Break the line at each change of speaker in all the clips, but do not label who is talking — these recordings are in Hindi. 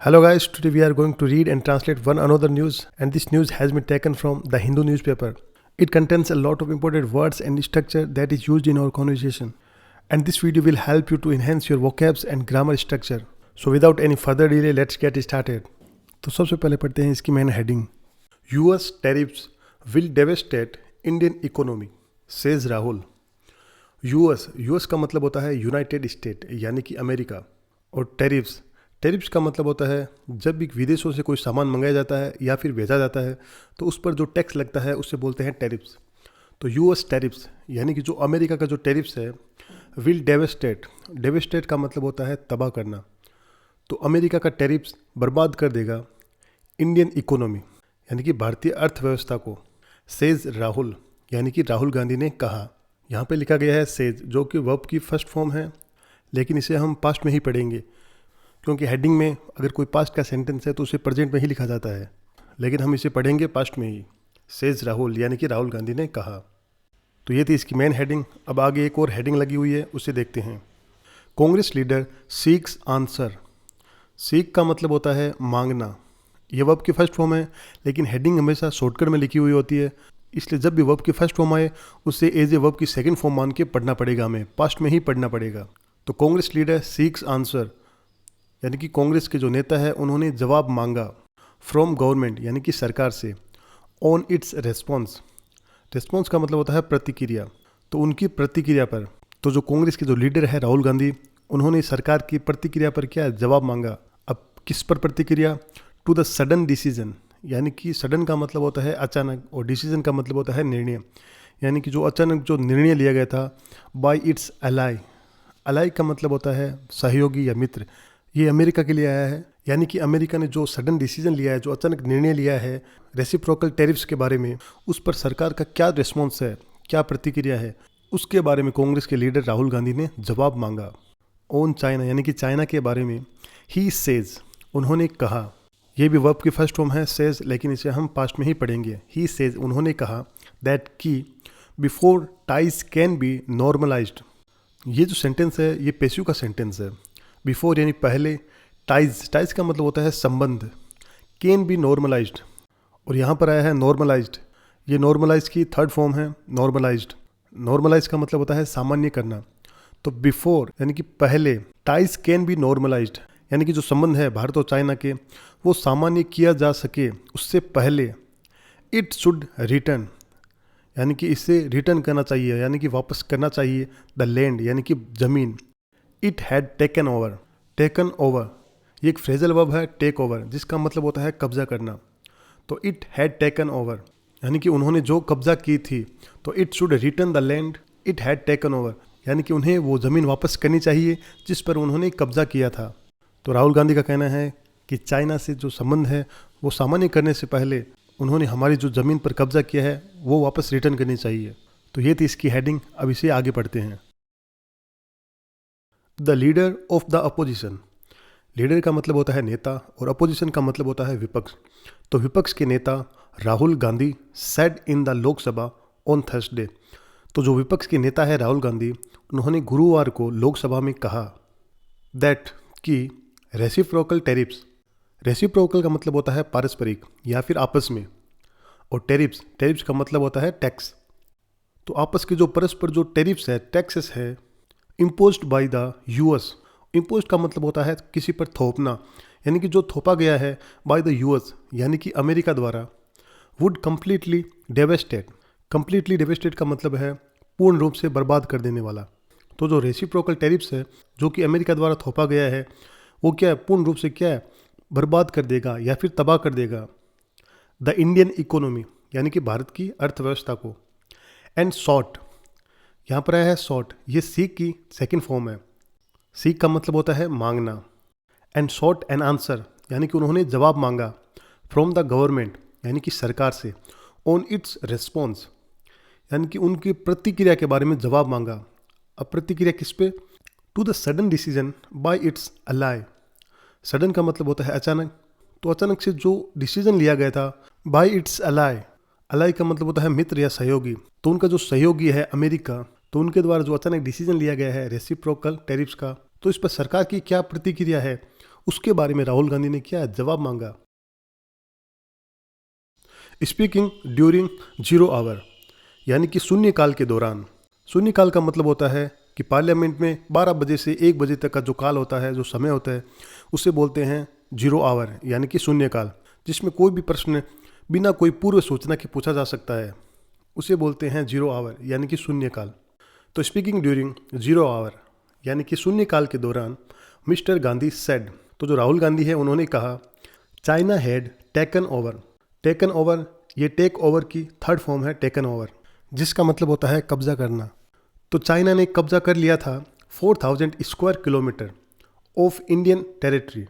Hello guys, today we are going to read and translate one another news, and this news has been taken from the Hindu newspaper. It contains a lot of important words and structure that is used in our conversation. And this video will help you to enhance your vocabs and grammar structure. So without any further delay, let's get started. तो सबसे पहले पढ़ते हैं इसकी main heading. US tariffs will devastate Indian economy, says Rahul. US का मतलब होता है यूनाइटेड स्टेट यानी कि अमेरिका, और टैरिफ्स का मतलब होता है जब भी विदेशों से कोई सामान मंगाया जाता है या फिर भेजा जाता है तो उस पर जो टैक्स लगता है उससे बोलते हैं टैरिफ्स। तो यूएस टैरिफ्स यानी कि जो अमेरिका का जो टैरिफ्स है विल डेवेस्टेट का मतलब होता है तबाह करना। तो अमेरिका का टैरिफ्स बर्बाद कर देगा इंडियन इकोनॉमी यानी कि भारतीय अर्थव्यवस्था को, सेज राहुल यानी कि राहुल गांधी ने कहा। यहाँ पे लिखा गया है सेज, जो कि वर्ब की फर्स्ट फॉर्म है, लेकिन इसे हम पास्ट में ही पढ़ेंगे क्योंकि हेडिंग में अगर कोई पास्ट का सेंटेंस है तो उसे प्रेजेंट में ही लिखा जाता है, लेकिन हम इसे पढ़ेंगे पास्ट में ही। सेज राहुल यानी कि राहुल गांधी ने कहा। तो ये थी इसकी मेन हेडिंग। अब आगे एक और हेडिंग लगी हुई है, उसे देखते हैं। Congress leader seeks answer. Seek का मतलब होता है मांगना। ये वर्ब की फर्स्ट फॉर्म है, लेकिन हेडिंग हमेशा शॉर्टकट में लिखी हुई होती है, इसलिए जब भी वर्ब की फर्स्ट फॉर्म आए उसे एज ए वर्ब की सेकंड फॉर्म मान के पढ़ना पड़ेगा, हमें पास्ट में ही पढ़ना पड़ेगा। तो कांग्रेस लीडर सीक्स आंसर यानी कि कांग्रेस के जो नेता है उन्होंने जवाब मांगा फ्रॉम गवर्नमेंट यानी कि सरकार से, ऑन इट्स रेस्पॉन्स का मतलब होता है प्रतिक्रिया, तो उनकी प्रतिक्रिया पर। तो जो कांग्रेस के जो लीडर है राहुल गांधी, उन्होंने सरकार की प्रतिक्रिया पर क्या जवाब मांगा। अब किस पर प्रतिक्रिया? टू द सडन डिसीजन, यानी कि सडन का मतलब होता है अचानक और डिसीजन का मतलब होता है निर्णय, यानी कि जो अचानक जो निर्णय लिया गया था बाय इट्स अलाई का मतलब होता है सहयोगी या मित्र। ये अमेरिका के लिए आया है, यानी कि अमेरिका ने जो सडन डिसीजन लिया है, जो अचानक निर्णय लिया है रेसिप्रोकल टैरिफ्स के बारे में, उस पर सरकार का क्या रिस्पॉन्स है, क्या प्रतिक्रिया है, उसके बारे में कांग्रेस के लीडर राहुल गांधी ने जवाब मांगा। ऑन चाइना यानी कि चाइना के बारे में ही सेज, उन्होंने कहा। यह भी वर्ब की फर्स्ट फॉर्म है सेज, लेकिन इसे हम पास्ट में ही पढ़ेंगे। ही सेज, उन्होंने कहा दैट की before ties can be normalized. ये जो सेंटेंस है ये पेसिव का सेंटेंस है। बिफोर यानी पहले, टाइज का मतलब होता है संबंध, कैन बी नॉर्मलाइज्ड, और यहाँ पर आया है नॉर्मलाइज्ड। ये नॉर्मलाइज की थर्ड फॉर्म है नॉर्मलाइज का मतलब होता है सामान्य करना। तो बिफोर यानी कि पहले, टाइज कैन बी नॉर्मलाइज्ड यानी कि जो संबंध है भारत और चाइना के वो सामान्य किया जा सके उससे पहले, इट शुड रिटर्न यानी कि इसे रिटर्न करना चाहिए यानी कि वापस करना चाहिए द लैंड यानी कि ज़मीन। इट हैड टेकन ओवर ये एक फ्रेजल वर्ब है टेक ओवर, जिसका मतलब होता है कब्जा करना। तो इट हैड टेकन ओवर यानी कि उन्होंने जो कब्जा की थी। तो it should return the land it had taken over यानी कि उन्हें वो ज़मीन वापस करनी चाहिए जिस पर उन्होंने कब्जा किया था। तो राहुल गांधी का कहना है कि चाइना से जो संबंध है वो सामान्य करने से पहले उन्होंने हमारी जो ज़मीन पर कब्जा किया है वो वापस रिटर्न करनी चाहिए। तो ये थी इसकी हेडिंग। अब इसे आगे पढ़ते हैं। The leader of the opposition. Leader का मतलब होता है नेता और अपोजिशन का मतलब होता है विपक्ष। तो विपक्ष के नेता Rahul Gandhi said in the Lok Sabha on Thursday. तो जो विपक्ष के नेता है राहुल गांधी, उन्होंने गुरुवार को लोकसभा में कहा दैट कि रेसिप्रोकल का मतलब होता है पारस्परिक या फिर आपस में, और टैरिफ्स का मतलब होता है टैक्स। तो आपस के जो परस्पर जो टैरिफ्स है, टैक्सेस है, imposed by the US. Imposed का मतलब होता है किसी पर थोपना, यानी कि जो थोपा गया है बाय द यूएस यानी कि अमेरिका द्वारा, वुड कंप्लीटली डेवेस्टेट का मतलब है पूर्ण रूप से बर्बाद कर देने वाला। तो जो रेसिप्रोकल टैरिफ्स है जो कि अमेरिका द्वारा थोपा गया है वो क्या है, पूर्ण रूप से क्या है, बर्बाद कर देगा या फिर तबाह कर देगा द इंडियन इकोनॉमी यानी कि भारत की अर्थव्यवस्था को। एंड सॉट, यहाँ पर आया है सॉट, ये सीक की सेकंड फॉर्म है। सीक का मतलब होता है मांगना। एंड सॉट एन आंसर यानी कि उन्होंने जवाब मांगा फ्रॉम द गवर्नमेंट यानी कि सरकार से, ऑन इट्स रेस्पॉन्स यानी कि उनकी प्रतिक्रिया के बारे में जवाब मांगा। अब प्रतिक्रिया किस पे? To the sudden decision by its ally. Sudden का मतलब होता है अचानक, तो अचानक से जो डिसीजन लिया गया था बाय इट्स अलाई का मतलब होता है मित्र या सहयोगी। तो उनका जो सहयोगी है अमेरिका, तो उनके द्वारा जो अचानक डिसीजन लिया गया है रेसिप्रोकल टैरिफ्स का, तो इस पर सरकार की क्या प्रतिक्रिया है उसके बारे में राहुल गांधी ने क्या जवाब मांगा। स्पीकिंग ड्यूरिंग जीरो आवर, यानी कि शून्यकाल के दौरान। शून्यकाल का मतलब होता है कि पार्लियामेंट में 12 बजे से 1 बजे तक का जो काल होता है, जो समय होता है, उसे बोलते हैं जीरो आवर, यानी कि शून्यकाल, जिसमें कोई भी प्रश्न बिना कोई पूर्व सूचना के पूछा जा सकता है, उसे बोलते हैं जीरो आवर, यानी कि शून्यकाल। तो स्पीकिंग ड्यूरिंग जीरो आवर, यानी कि शून्यकाल के दौरान मिस्टर गांधी सेड, तो जो राहुल गांधी है उन्होंने कहा, China had taken over. Taken over, ये टेक ओवर की थर्ड फॉर्म है, टेकन ओवर, जिसका मतलब होता है कब्जा करना। तो चाइना ने कब्जा कर लिया था 4000 square kilometre of Indian territory.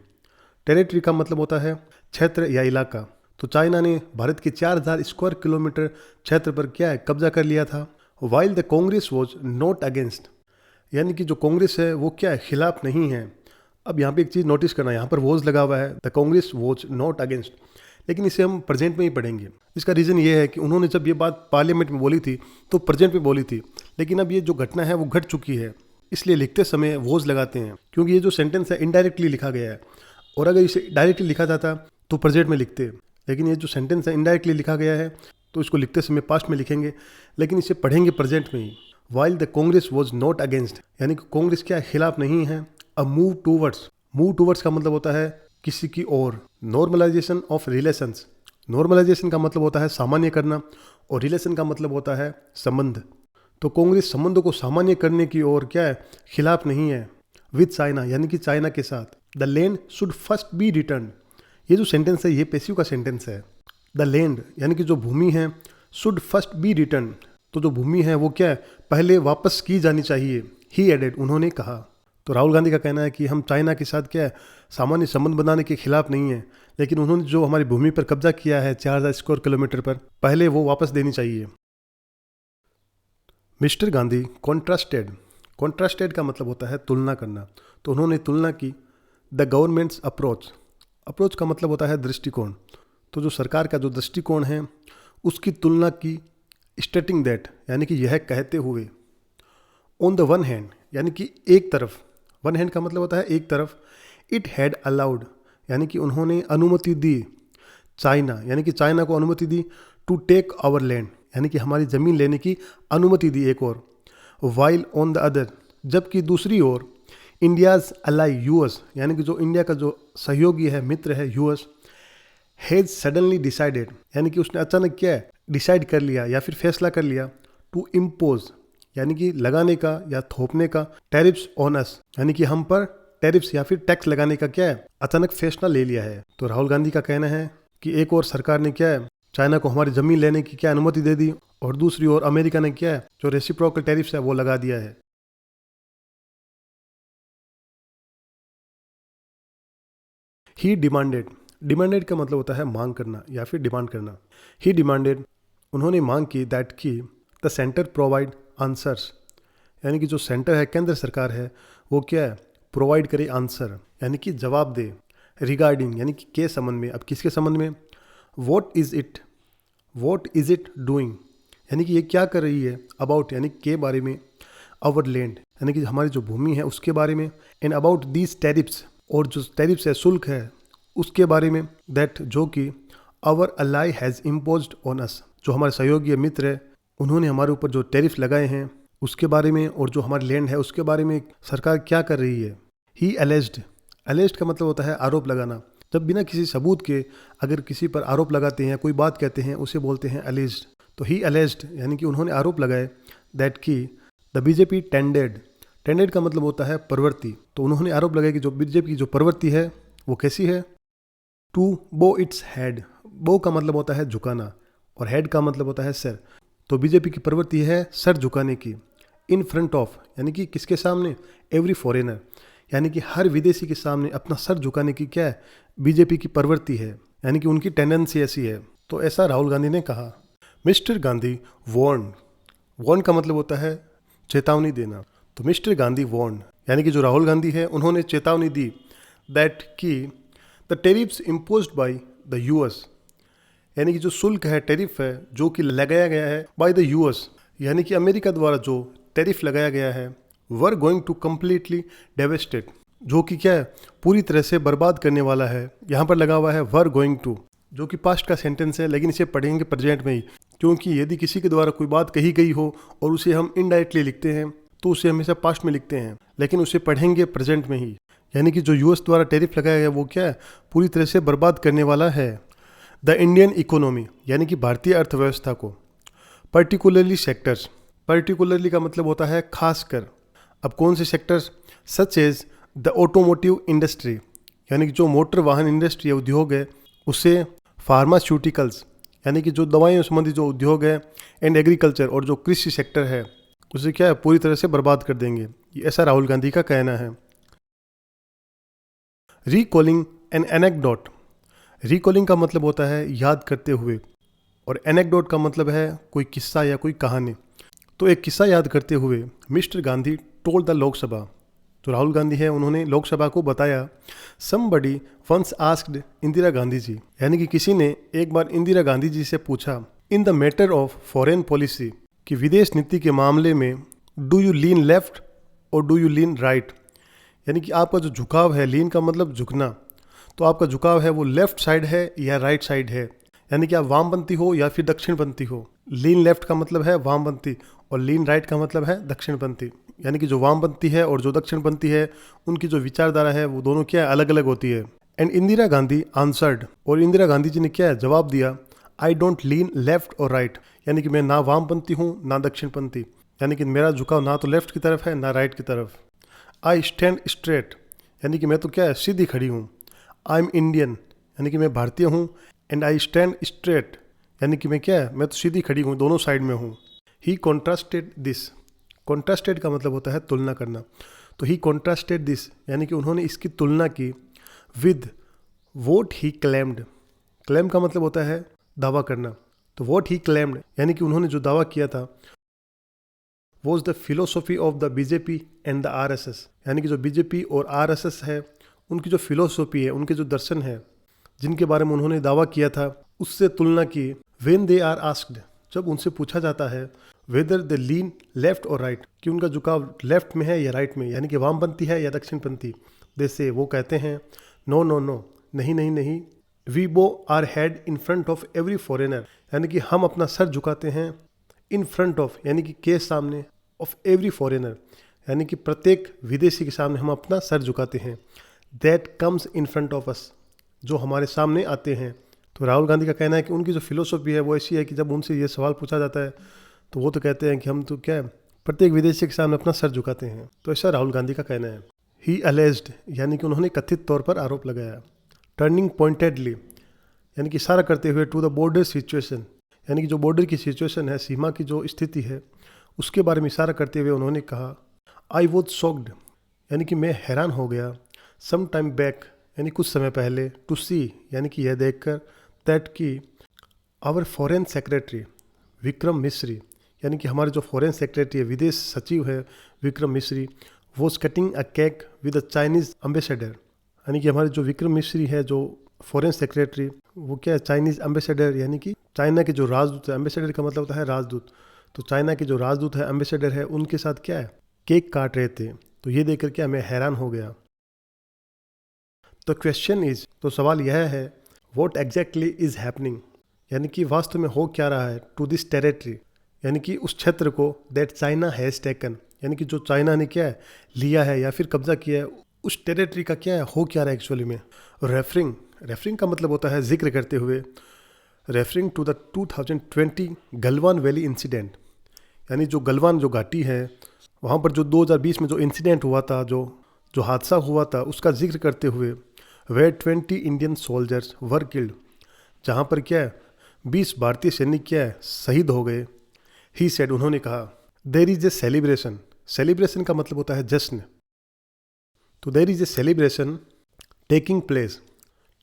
Territory का मतलब होता है क्षेत्र या इलाका। तो चाइना ने भारत के 4000 स्क्वायर किलोमीटर क्षेत्र पर क्या है, कब्जा कर लिया था। While the Congress was not against, यानी कि जो कांग्रेस है वो क्या है, खिलाफ नहीं है। अब यहाँ पे एक चीज़ नोटिस करना, यहाँ पर वॉज लगा हुआ है, the Congress was not against, लेकिन इसे हम प्रेजेंट में ही पढ़ेंगे। इसका रीज़न ये है कि उन्होंने जब ये बात पार्लियामेंट में बोली थी तो प्रेजेंट में बोली थी, लेकिन अब ये जो घटना है वो घट चुकी है, इसलिए लिखते समय वॉज लगाते हैं, क्योंकि ये जो सेंटेंस है इनडायरेक्टली लिखा गया है, और अगर इसे डायरेक्टली लिखा जाता तो प्रेजेंट में लिखते, लेकिन ये जो सेंटेंस है इनडायरेक्टली लिखा गया है तो इसको लिखते समय पास्ट में लिखेंगे, लेकिन इसे पढ़ेंगे प्रेजेंट में ही। While the Congress was not against, यानी कि कांग्रेस क्या खिलाफ नहीं है। A move towards, move towards का मतलब होता है किसी की ओर। नॉर्मलाइजेशन ऑफ रिलेशंस, नॉर्मलाइजेशन का मतलब होता है सामान्य करना, और रिलेशन का मतलब होता है संबंध। तो कांग्रेस संबंधों को सामान्य करने की ओर क्या है, खिलाफ नहीं है। विद चाइना, यानी कि चाइना के साथ। The land should first be return, ये जो सेंटेंस है ये पैसिव का सेंटेंस है। द लैंड, यानी कि जो भूमि है, शुड फर्स्ट बी रिटर्न, तो जो भूमि है वो क्या है, पहले वापस की जानी चाहिए। ही एडेड, उन्होंने कहा। तो राहुल गांधी का कहना है कि हम चाइना के साथ क्या है, सामान्य संबंध बनाने के खिलाफ नहीं है, लेकिन उन्होंने जो हमारी भूमि पर कब्जा किया है 4000 स्क्वायर किलोमीटर पर, पहले वो वापस देनी चाहिए। मिस्टर गांधी कॉन्ट्रास्टेड, कॉन्ट्रास्टेड का मतलब होता है तुलना करना, तो उन्होंने तुलना की द गवर्नमेंट्स अप्रोच। अप्रोच का मतलब होता है दृष्टिकोण, तो जो सरकार का जो दृष्टिकोण है उसकी तुलना की। स्टेटिंग दैट, यानी कि यह कहते हुए। ऑन द वन हैंड, यानी कि एक तरफ, वन हैंड का मतलब होता है एक तरफ। इट हैड अलाउड, यानी कि उन्होंने अनुमति दी। चाइना, यानी कि चाइना को अनुमति दी। टू टेक आवर लैंड, यानी कि हमारी ज़मीन लेने की अनुमति दी एक और। वाइल ऑन द अदर, जबकि दूसरी ओर। इंडियाज़ अलाई यूएस, यानी कि जो इंडिया का जो सहयोगी है, मित्र है यूएस। हैज़ सडनली डिसाइडेड, यानी कि उसने अचानक क्या है, डिसाइड कर लिया या फिर फैसला कर लिया। टू इम्पोज, यानी कि लगाने का या थोपने का। टैरिफ्स ऑन अस, यानी कि हम पर टैरिफ्स या फिर टैक्स लगाने का क्या है, अचानक फैसला ले लिया है। तो राहुल गांधी का कहना है कि एक और सरकार ने क्या है, चाइना को हमारी ज़मीन लेने की क्या अनुमति दे दी, और दूसरी ओर अमेरिका ने क्या है, जो रेसिप्रोकल टैरिफ्स है वो लगा दिया है। ही डिमांडेड, डिमांडेड का मतलब होता है मांग करना या फिर डिमांड करना। ही डिमांडेड, उन्होंने मांग की दैट की द सेंटर प्रोवाइड आंसर्स, यानी कि जो सेंटर है, केंद्र सरकार है, वो क्या है, प्रोवाइड करे आंसर, यानी कि जवाब दे। रिगार्डिंग, यानी कि के संबंध में। अब किसके संबंध में। What is it, what is it doing, यानी कि ये क्या कर रही है। अबाउट, यानी के बारे में। आवर लैंड, यानी कि हमारी जो भूमि है उसके बारे में। एंड अबाउट दीज टैरिफ्स, और जो टैरिफ्स है, शुल्क है, उसके बारे में। दैट, जो कि our ally has imposed on us, जो हमारे सहयोगी मित्र है उन्होंने हमारे ऊपर जो टैरिफ लगाए हैं उसके बारे में, और जो हमारी लैंड है उसके बारे में सरकार क्या कर रही है। ही एलेज्ड, एलेज्ड का मतलब होता है आरोप लगाना। जब बिना किसी सबूत के अगर किसी पर आरोप लगाते हैं, कोई बात कहते हैं, उसे बोलते हैं एलेज्ड। तो ही एलेज्ड, यानी कि उन्होंने आरोप लगाए दैट की द बीजेपी टेंडेड, टेंडेड का मतलब होता है प्रवृत्ति। तो उन्होंने आरोप लगाया कि जो बीजेपी की जो प्रवृत्ति है वो कैसी है। टू बो इट्स हेड, बो का मतलब होता है झुकाना, और हेड का मतलब होता है सर। तो बीजेपी की प्रवृत्ति है सर झुकाने की। इन फ्रंट ऑफ, यानी कि किसके सामने, एवरी फॉरेनर, यानी कि हर विदेशी के सामने अपना सर झुकाने की क्या है, बीजेपी की प्रवृत्ति है, यानी कि उनकी टेंडेंसी ऐसी है। तो ऐसा राहुल गांधी ने कहा। मिस्टर गांधी वॉर्न, वॉर्न का मतलब होता है चेतावनी देना। तो मिस्टर गांधी वॉर्न, यानी कि जो राहुल गांधी है उन्होंने चेतावनी दी दैट की the tariffs imposed by the US, यानी कि जो शुल्क है, टैरिफ है, जो कि लगाया गया है बाय द यूएस, यानी कि अमेरिका द्वारा जो टैरिफ लगाया गया है, were going to completely devastated, जो कि क्या है, पूरी तरह से बर्बाद करने वाला है। यहाँ पर लगा हुआ है वर गोइंग टू, जो कि पास्ट का सेंटेंस है, लेकिन इसे पढ़ेंगे प्रेजेंट में ही, क्योंकि यदि किसी के द्वारा कोई बात कही गई हो और उसे हम इनडायरेक्टली लिखते हैं तो उसे हमेशा पास्ट में लिखते हैं, लेकिन उसे पढ़ेंगे प्रेजेंट में ही। यानी कि जो यूएस द्वारा टैरिफ लगाया गया वो क्या है, पूरी तरह से बर्बाद करने वाला है द इंडियन इकोनॉमी, यानी कि भारतीय अर्थव्यवस्था को। पर्टिकुलरली सेक्टर्स, पर्टिकुलरली का मतलब होता है खासकर। अब कौन से sectors? Such as the automotive industry, यानी कि जो मोटर वाहन इंडस्ट्री है, उद्योग है, उसे फार्मास्यूटिकल्स, यानी कि जो दवाइयों संबंधी जो उद्योग है, एंड एग्रीकल्चर, और जो कृषि सेक्टर है उसे क्या है, पूरी तरह से बर्बाद कर देंगे। ऐसा राहुल गांधी का कहना है। रिकॉलिंग एन एनेक्डोट, रिकॉलिंग का मतलब होता है याद करते हुए, और एनेक्डोट का मतलब है कोई किस्सा या कोई कहानी। तो एक किस्सा याद करते हुए Mr Gandhi told the Lok Sabha, तो राहुल गांधी है, उन्होंने लोकसभा को बताया, somebody once asked Indira Gandhi ji, यानी कि किसी ने एक बार इंदिरा गांधी जी से पूछा, in the matter of foreign policy, कि विदेश नीति के मामले में डू यू लीन लेफ्ट और डू यू लीन राइट, यानी कि आपका जो झुकाव है, लीन का मतलब झुकना, तो आपका झुकाव है वो लेफ्ट साइड है या राइट साइड है, यानी कि आप वामपंथी हो या फिर दक्षिणपंथी हो। लीन लेफ्ट का मतलब है वामपंथी और लीन राइट का मतलब है दक्षिणपंथी, यानी कि जो वामपंथी है और जो दक्षिणपंथी है उनकी जो विचारधारा है वो दोनों क्या अलग अलग होती है। एंड इंदिरा गांधी आंसर्ड, और इंदिरा गांधी जी ने क्या है, जवाब दिया, आई डोंट लीन लेफ्ट और राइट, यानी कि मैं ना वामपंथी हूँ ना दक्षिणपंथी, यानी कि मेरा झुकाव ना तो लेफ्ट की तरफ है ना राइट की तरफ। आई स्टैंड स्ट्रेट, यानी कि मैं तो क्या है, सीधी खड़ी हूँ। आई एम इंडियन, यानी कि मैं भारतीय हूँ। एंड आई स्टैंड स्ट्रेट, यानी कि मैं क्या है, मैं तो सीधी खड़ी हूँ, दोनों साइड में हूँ। ही कॉन्ट्रास्टेड दिस, कॉन्ट्रास्टेड का मतलब होता है तुलना करना, तो ही कॉन्ट्रास्टेड दिस, यानी कि उन्होंने इसकी तुलना की with vote he claimed, claim का मतलब होता है दावा करना, तो वोट ही क्लेम्ड, यानी कि उन्होंने जो दावा किया था, was the philosophy of the BJP and the RSS, यानी कि जो बीजेपी और आरएसएस है उनकी जो फिलोसॉफी है, उनके जो दर्शन है, जिनके बारे में उन्होंने दावा किया था, उससे तुलना की। व्हेन दे आर आस्क्ड, जब उनसे पूछा जाता है, वेदर दे लीन लेफ्ट और राइट, कि उनका झुकाव लेफ्ट में है या राइट में, यानी कि वामपंथी है या दक्षिणपंथी, जैसे वो कहते हैं, नो नो नो, नहीं नहीं नहीं, we bow our head in front of every foreigner, यानी कि हम अपना सर झुकाते हैं इन फ्रंट ऑफ, यानी कि के सामने, ऑफ एवरी फॉरेनर, यानी कि प्रत्येक विदेशी के सामने हम अपना सर झुकाते हैं। That comes in front of us, जो हमारे सामने आते हैं। तो राहुल गांधी का कहना है कि उनकी जो फिलोसॉफी है वो ऐसी है कि जब उनसे ये सवाल पूछा जाता है तो वो तो कहते हैं कि हम तो क्या है, प्रत्येक विदेशी के सामने अपना सर झुकाते हैं। तो ऐसा राहुल गांधी का कहना है। ही अलेज्ड, यानी कि उन्होंने कथित तौर पर आरोप लगाया। टर्निंग पॉइंटेडली, यानी कि इशारा करते हुए, टू द बॉर्डर सिचुएशन, यानी कि जो बॉर्डर की सिचुएशन है, सीमा की जो स्थिति है, उसके बारे में इशारा करते हुए उन्होंने कहा, आई वॉज शॉक्ड, यानी कि मैं हैरान हो गया, सम टाइम बैक, यानी कुछ समय पहले, टू सी, यानी कि यह देखकर, दैट की आवर फॉरेन सेक्रेटरी विक्रम मिश्री, यानी कि हमारे जो फॉरेन सेक्रेटरी है, विदेश सचिव है विक्रम मिश्री, was cutting a cake with a Chinese ambassador, यानी कि हमारे जो विक्रम मिश्री है, जो फॉरेन सेक्रेटरी, वो क्या है, चाइनीज एम्बेसडर, यानी कि चाइना के जो राजदूत है, एम्बेसडर का मतलब होता है राजदूत, तो चाइना के जो राजदूत है, एम्बेसडर है, उनके साथ क्या है, केक काट रहे थे। तो ये देखकर क्या मैं हैरान हो गया। तो क्वेश्चन इज, तो सवाल यह है, व्हाट एग्जैक्टली इज हैपनिंग, यानी कि वास्तव में हो क्या रहा है, टू दिस टेरिटरी, यानी कि उस क्षेत्र को, दैट चाइना हैज़ टेकन, यानी कि जो चाइना ने क्या है, लिया है या फिर कब्जा किया है, उस टेरिटरी का क्या है, हो क्या रहा है एक्चुअली में। रेफरिंग, रेफरिंग का मतलब होता है जिक्र करते हुए, referring to the 2020 Galwan valley incident, यानी जो गलवान जो घाटी है, वहाँ पर जो 2020 में जो इंसिडेंट हुआ था, जो हादसा हुआ था, उसका जिक्र करते हुए, where 20 Indian soldiers were killed, जहाँ पर क्या है 20 भारतीय सैनिक क्या है शहीद हो गए। ही सेड, उन्होंने कहा, there is a celebration, celebration का मतलब होता है जश्न, तो there is a celebration taking place,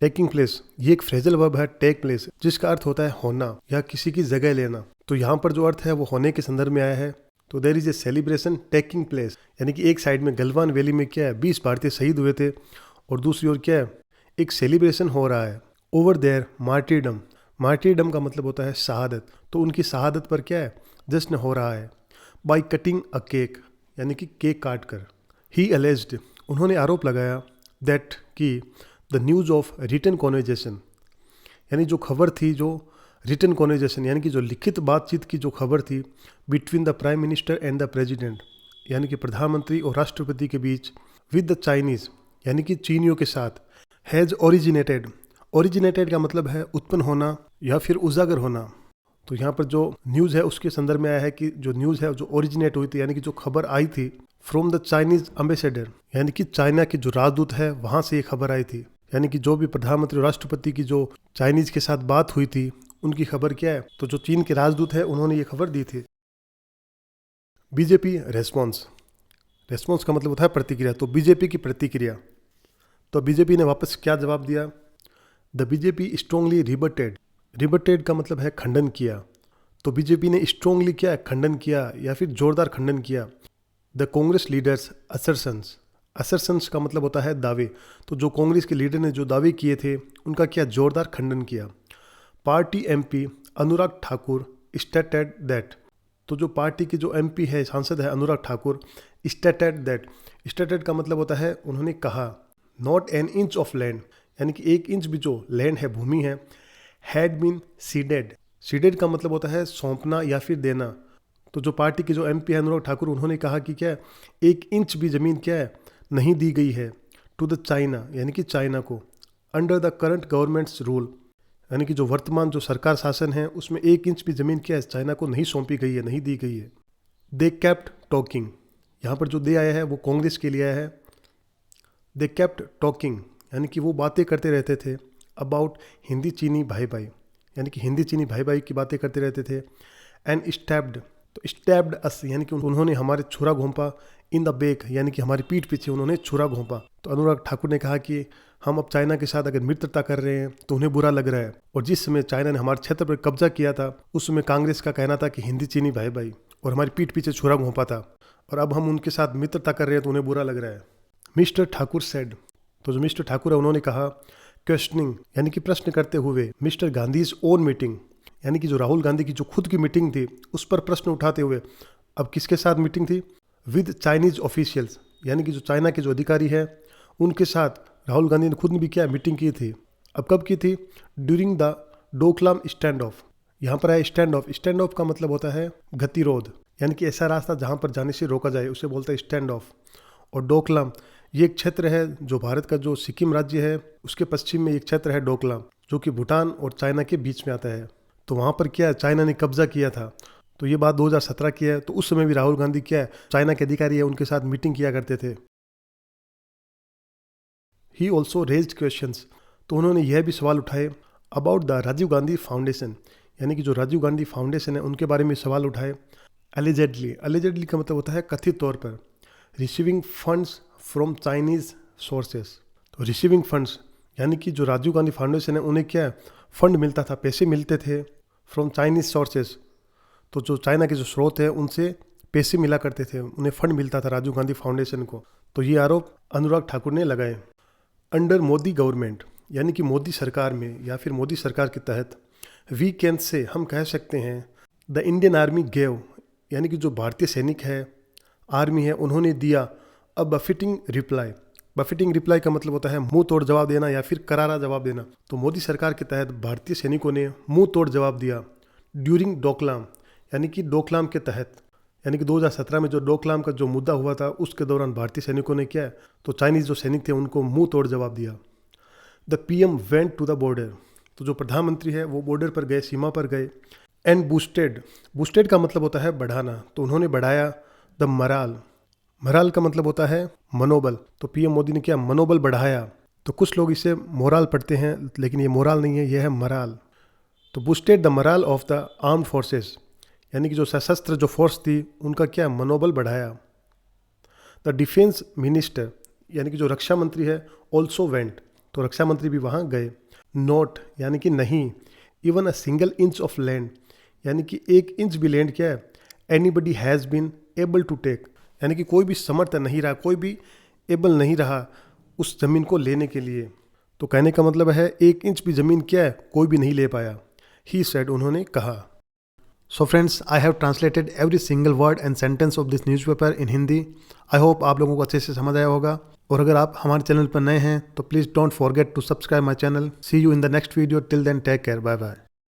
taking place ये एक फ्रेजल वर्ब है, टेक प्लेस, जिसका अर्थ होता है होना या किसी की जगह लेना। तो यहाँ पर जो अर्थ है वो होने के संदर्भ में आया है। तो there is a celebration taking place, यानी कि एक साइड में गलवान वैली में क्या है 20 भारतीय शहीद हुए थे, और दूसरी ओर क्या है एक सेलिब्रेशन हो रहा है। ओवर देयर मार्टीरडम, मार्टीरडम का मतलब होता है शहादत, तो उनकी शहादत पर क्या है जश्न हो रहा है। बाय कटिंग अ केक, यानी कि केक काट कर। ही अलेज्ड, उन्होंने आरोप लगाया दैट कि the news of written conversation, यानी जो खबर थी, जो रिटन कॉन्वर्जेशन यानी कि जो लिखित बातचीत की जो खबर थी between the prime minister and the president, यानी कि प्रधानमंत्री और राष्ट्रपति के बीच, विद द चाइनीज़ यानी कि चीनियों के साथ, हैज़ ओरिजिनेटेड का मतलब है उत्पन्न होना या फिर उजागर होना। तो यहाँ पर जो न्यूज़ है उसके संदर्भ में आया है कि जो न्यूज़ है जो ओरिजिनेट हुई थी, यानी कि जो खबर आई थी फ्रॉम द चाइनीज़ एम्बेसडर, यानी कि चाइना के जो राजदूत है वहाँ से ये खबर आई थी। यानी कि जो भी प्रधानमंत्री और राष्ट्रपति की जो चाइनीज़ के साथ बात हुई थी उनकी खबर क्या है, तो जो चीन के राजदूत है उन्होंने ये खबर दी थी। बीजेपी रेस्पॉन्स का मतलब होता है प्रतिक्रिया, तो बीजेपी की प्रतिक्रिया, तो बीजेपी ने वापस क्या जवाब दिया, द बीजेपी स्ट्रोंगली रिबटेड का मतलब है खंडन किया, तो बीजेपी ने स्ट्रोंगली क्या खंडन किया या फिर जोरदार खंडन किया द कांग्रेस लीडर्स असर्शंस का मतलब होता है दावे, तो जो कांग्रेस के लीडर ने जो दावे किए थे उनका क्या जोरदार खंडन किया। Party MP Anurag Thakur stated that, तो जो पार्टी के जो एमपी है, सांसद है अनुराग ठाकुर, स्टेटेड का मतलब होता है उन्होंने कहा, not an inch of land, यानी कि 1 इंच भी जो लैंड है, भूमि है, हैड बीन सीडेड का मतलब होता है सौंपना या फिर देना। तो जो पार्टी के जो एमपी है अनुराग ठाकुर, उन्होंने कहा कि क्या 1 इंच भी ज़मीन क्या है नहीं दी गई है टू द चाइना, यानी कि चाइना को, under the current governments rule, यानी कि जो वर्तमान जो सरकार शासन है उसमें 1 इंच भी ज़मीन क्या है चाइना को नहीं सौंपी गई है, नहीं दी गई है। दे केप्ट टॉकिंग, यहाँ पर जो दे आया है वो कांग्रेस के लिए आया है। दे केप्ट टॉकिंग यानी कि वो बातें करते रहते थे अबाउट हिंदी चीनी भाई भाई, यानी कि हिंदी चीनी भाई भाई की बातें करते रहते थे। एंड स्टैब्ड, तो स्टैब्ड अस यानी कि उन्होंने हमारे छुरा घोंपा, इन द बैक यानी कि हमारी पीठ पीछे उन्होंने छुरा घोंपा। तो अनुराग ठाकुर ने कहा कि हम अब चाइना के साथ अगर मित्रता कर रहे हैं तो उन्हें बुरा लग रहा है, और जिस समय चाइना ने हमारे क्षेत्र पर कब्जा किया था उस समय कांग्रेस का कहना था कि हिंदी चीनी भाई भाई, और हमारी पीठ पीछे छुरा घोंपा था, और अब हम उनके साथ मित्रता कर रहे हैं तो उन्हें बुरा लग रहा है। मिस्टर ठाकुर सेड, तो जो मिस्टर ठाकुर है उन्होंने कहा, क्वेश्चनिंग यानी कि प्रश्न करते हुए, मिस्टर गांधीज ओन मीटिंग, यानी कि जो राहुल गांधी की जो खुद की मीटिंग थी उस पर प्रश्न उठाते हुए, अब किसके साथ मीटिंग थी, विद चाइनीज ऑफिशियल्स, यानी कि जो चाइना के जो अधिकारी है उनके साथ राहुल गांधी ने खुद ने भी क्या मीटिंग की थी। अब कब की थी, during the Doklam stand of, यहाँ पर है स्टैंड ऑफ का मतलब होता है गतिरोध, यानी कि ऐसा रास्ता जहाँ पर जाने से रोका जाए उसे बोलता है स्टैंड ऑफ। और डोकलाम ये एक क्षेत्र है जो भारत का जो सिक्किम राज्य है उसके पश्चिम में एक क्षेत्र है डोकलाम, जो कि भूटान और चाइना के बीच में आता है। तो वहाँ पर क्या चाइना ने कब्जा किया था, तो ये बात 2017 की है। तो उस समय भी राहुल गांधी क्या है चाइना के अधिकारी है उनके साथ मीटिंग किया करते थे। ही ऑल्सो रेज्ड क्वेश्चंस, तो उन्होंने यह भी सवाल उठाए about the Rajiv Gandhi Foundation, यानी कि जो राजीव गांधी फाउंडेशन है उनके बारे में सवाल उठाए। एलिजेडली का मतलब होता है कथित तौर पर। Receiving funds from Chinese sources, तो रिसीविंग फंड्स यानी कि जो राजीव गांधी फाउंडेशन है उन्हें क्या फंड मिलता था, पैसे मिलते थे फ्रॉम चाइनीज सोर्सेस, तो जो चाइना के जो स्रोत है उनसे पैसे मिला करते थे, उन्हें फंड मिलता था राजीव गांधी फाउंडेशन को। तो ये आरोप अनुराग ठाकुर ने लगाए। अंडर मोदी गवर्नमेंट, यानी कि मोदी सरकार में या फिर मोदी सरकार के तहत, वी कैन से हम कह सकते हैं, द इंडियन आर्मी गेव, यानी कि जो भारतीय सैनिक है, आर्मी है, उन्होंने दिया अ बफिटिंग रिप्लाई का मतलब होता है मुंह तोड़ जवाब देना या फिर करारा जवाब देना। तो मोदी सरकार के तहत भारतीय सैनिकों ने मुंह तोड़ जवाब दिया ड्यूरिंग डोकलाम, यानी कि डोकलाम के तहत, यानी कि 2017 में जो डोकलाम का जो मुद्दा हुआ था उसके दौरान भारतीय सैनिकों ने क्या तो चाइनीज़ जो सैनिक थे उनको मुंह तोड़ जवाब दिया। The PM went to the border, तो जो प्रधानमंत्री है वो बॉर्डर पर गए, सीमा पर गए। एंड बूस्टेड का मतलब होता है बढ़ाना, तो उन्होंने बढ़ाया द मराल का मतलब होता है मनोबल, तो पीएम मोदी ने क्या मनोबल बढ़ाया। तो कुछ लोग इसे मोराल पढ़ते हैं लेकिन ये मोराल नहीं है, यह है मराल। तो boosted the moral of the armed forces, यानी कि जो सशस्त्र जो फोर्स थी उनका क्या मनोबल बढ़ाया। द डिफेंस मिनिस्टर, यानी कि जो रक्षा मंत्री है, ऑल्सो वेंट, तो रक्षा मंत्री भी वहाँ गए। नोट यानी कि नहीं, even a single inch of land, यानी कि 1 इंच भी लैंड क्या है, anybody has been able to take, यानी कि कोई भी समर्थ नहीं रहा, कोई भी एबल नहीं रहा उस ज़मीन को लेने के लिए। तो कहने का मतलब है 1 इंच भी ज़मीन क्या है कोई भी नहीं ले पाया। ही सेड, उन्होंने कहा। So friends, I have translated every single word and sentence of this newspaper in Hindi. I hope आप लोगों को अच्छे से समझ आया होगा। और अगर आप हमारे चैनल पर नए हैं तो please don't forget to subscribe my channel. See you in the next video. Till then take care. Bye bye.